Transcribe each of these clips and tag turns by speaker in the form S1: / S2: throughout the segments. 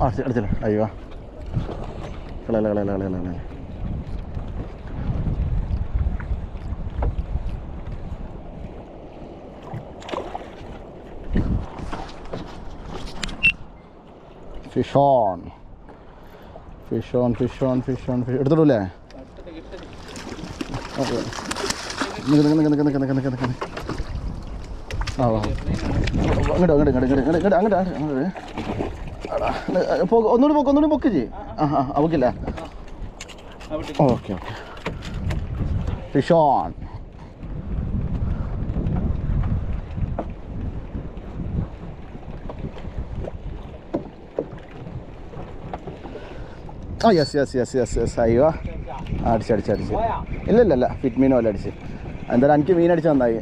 S1: അടിച്ചില്ല. അയ്യോ കളയല്ല കളയല്ല കളയല്ല കളയല്ല. Fish on fish on fish on fish on fish എടുത്തിടൂല്ലേ? ഓക്കെ ആ അങ്ങോട്ട് അങ്ങോട്ട് ഇങ്ങോട്ട് ഇങ്ങോട്ട് ഇങ്ങോട്ട് അങ്ങോട്ട് അങ്ങോട്ട് ഒന്നുകൂടി പൊക്ക് ചെയ്യ്. ആ പൊക്കില്ല. Okay okay fish on. ആ yes yes yes yes yes. അയ്യോ അടിച്ച് ഇല്ല ഫിറ്റ് മീൻ പോലെ അടിച്ച്. എന്തായാലും എനിക്ക് മീൻ അടിച്ച് നന്നായി.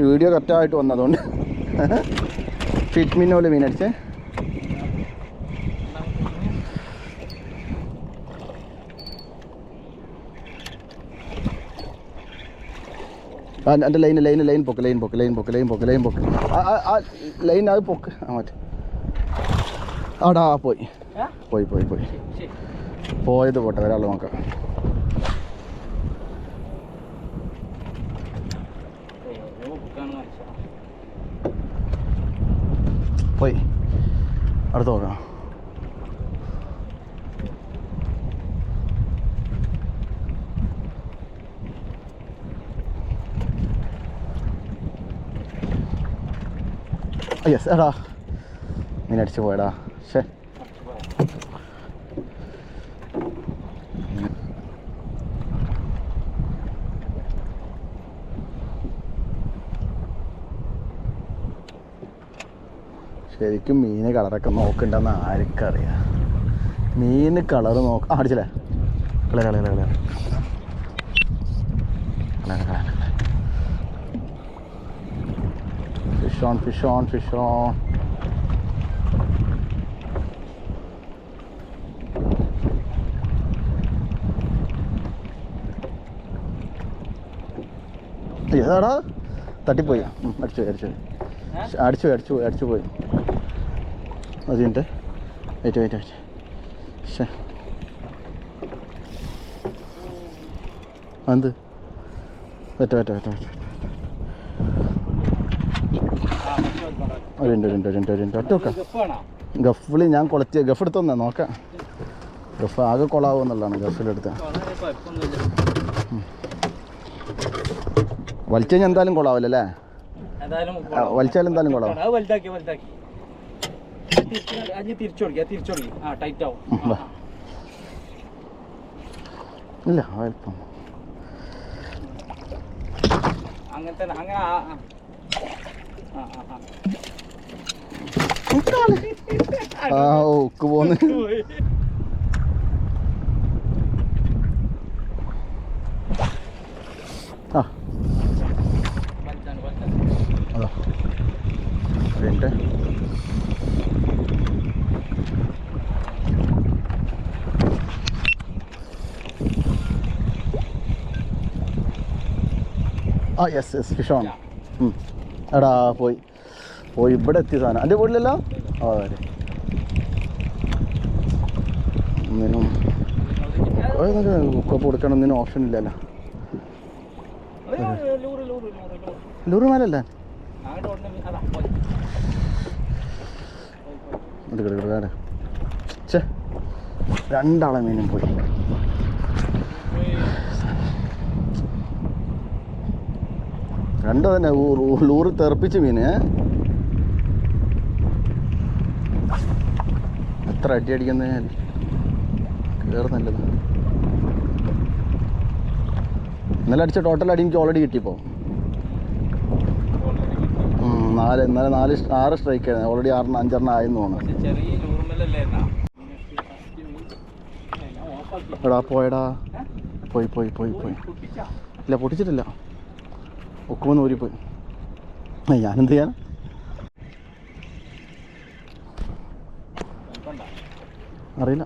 S1: വീഡിയോ കറക്റ്റായിട്ട് വന്നതുകൊണ്ട് ഫിറ്റ് മീൻ പോലെ മീൻ അടിച്ചേ. എൻ്റെ ലൈൻ പൊക്ക് ലൈൻ അത് പൊക്ക്. ആ മറ്റേ ആടാ പോയി പോയത് പോട്ടെ. ഒരാൾ നോക്കാം. പോയി അടുത്ത് നോക്കാം. യെസ് എടാ മീൻ അടിച്ച് പോയടാ. ശേ ശരിക്കും മീന് കളറൊക്കെ നോക്കണ്ടെന്ന് ആർക്കറിയാം. മീന് കളറ് അടിച്ചില്ലേ? കള ഫിഷ് ഓൺ ഏതാടാ? തട്ടിപ്പോയി. അടിച്ചു പോയി. അതിൻ്റെ വെയിറ്റ് ശേ എന്ത് വെറ്റ ഒറ്റ ഗഫിൽ ഞാൻ ഗഫ് എടുത്തോന്നാ നോക്കാം. ഗഫ് ആകെ കൊളാവുമെന്നുള്ളതാണ് ഗഫിലെടുത്ത്. വലിച്ചു കഴിഞ്ഞാൽ എന്തായാലും കൊളാവില്ലല്ലേ? വലിച്ചാൽ എന്തായാലും കൊളാവും. ഇല്ല അല്പം ഉക്ക് പോന്ന്. അതാ അതിൻ്റെ യെസ് ഫിഷ് ഓൺ. എടാ പോയി ഇവിടെ എത്തിയ സാധനം. എൻ്റെ വീട്ടിലല്ലോ. അതെ ഒന്നിനും ഉക്കപ്പ് കൊടുക്കണം. ഒന്നിനും ഓപ്ഷൻ ഇല്ലല്ലോ. ലൂറ് മേലല്ലേ? ചേ രണ്ടാളെ മീനും പോയി. രണ്ടോ തന്നെ ലൂറ് തെറിപ്പിച്ച് മീന്. എത്ര അടി അടിക്കുന്ന കയറുന്നല്ലത്. ഇന്നലെ അടിച്ച ടോട്ടൽ അടി എനിക്ക് ഓൾറെഡി കിട്ടിയപ്പോൾ 6 സ്ട്രൈക്ക് ആയിരുന്നു. ഓൾറെഡി 5 ആയെന്ന് തോന്നുന്നു. എടാ പോയടാ പോയി ഇല്ല പൊട്ടിച്ചിട്ടില്ല. ഒക്കുമെന്ന് ഊരിപ്പോയി. ഞാനെന്ത് ചെയ്യാൻ? അറിയില്ല.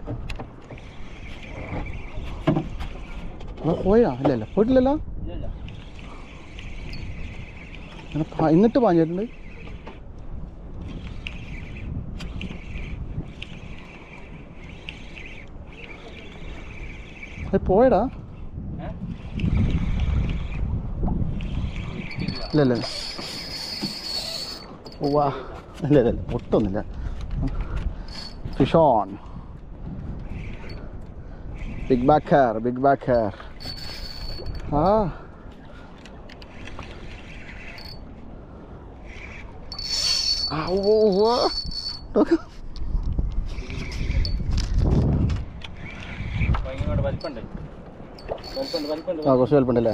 S1: പോയാ? ഇല്ല പോയിട്ടില്ലല്ലോ. എന്നിട്ട് പാഞ്ഞിട്ടുണ്ട്. പോയടാ. ഇല്ല ഇല്ല വാ, ഇല്ല ഇല്ല ഒട്ടൊന്നുമില്ല. Fish on. Big back hair, big back hair. ആ കുറച്ച് വലുപ്പുണ്ടല്ലേ?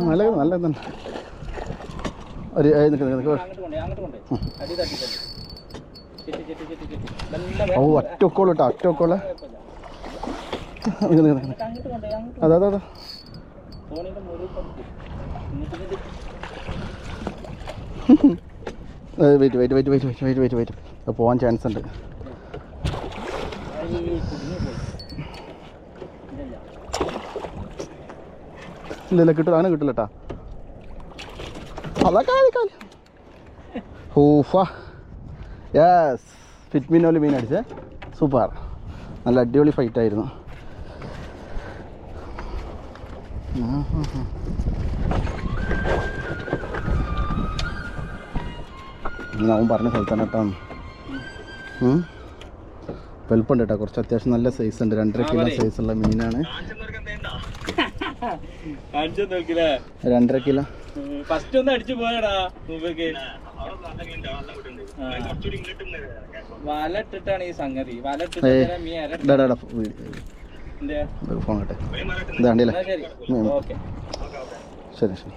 S1: നല്ല നല്ല തന്നെ ഒരു ഒറ്റക്കോള് കേട്ടോ, ഒറ്റക്കോള്. അതെ അതെ അതെ. Wait wait wait wait wait wait wait അത് പോകാൻ ചാൻസ് ഉണ്ട്. ഇല്ല ഇല്ല കിട്ടില്ല, അങ്ങനെ കിട്ടില്ല കേട്ടാ. അതൊക്കെ ഹൂഫാ. യെസ്, ഫിറ്റ് മീനോല് മീൻ അടിച്ചേ. സൂപ്പർ, നല്ല അടിപൊളി ഫൈറ്റായിരുന്നു. അവൻ പറഞ്ഞ സ്ഥലത്താണ് കേട്ടോ. വലുപ്പമുണ്ട് കേട്ടോ, കുറച്ച് അത്യാവശ്യം നല്ല സൈസ് ഉണ്ട്. 2.5 കിലോ സൈസുള്ള മീനാണ്. 2.5 കിലോ.
S2: ഫസ്റ്റ് ഒന്ന് അടിച്ചു പോയടാ. വല ഇട്ടിട്ടാണ് ഈ സംഗതി. വല ഇട്ടിട്ട്
S1: ഫോൺ കേട്ടെ ഇതാണ്ടില്ലേ.
S2: ശരി.
S1: ശരി ശരി.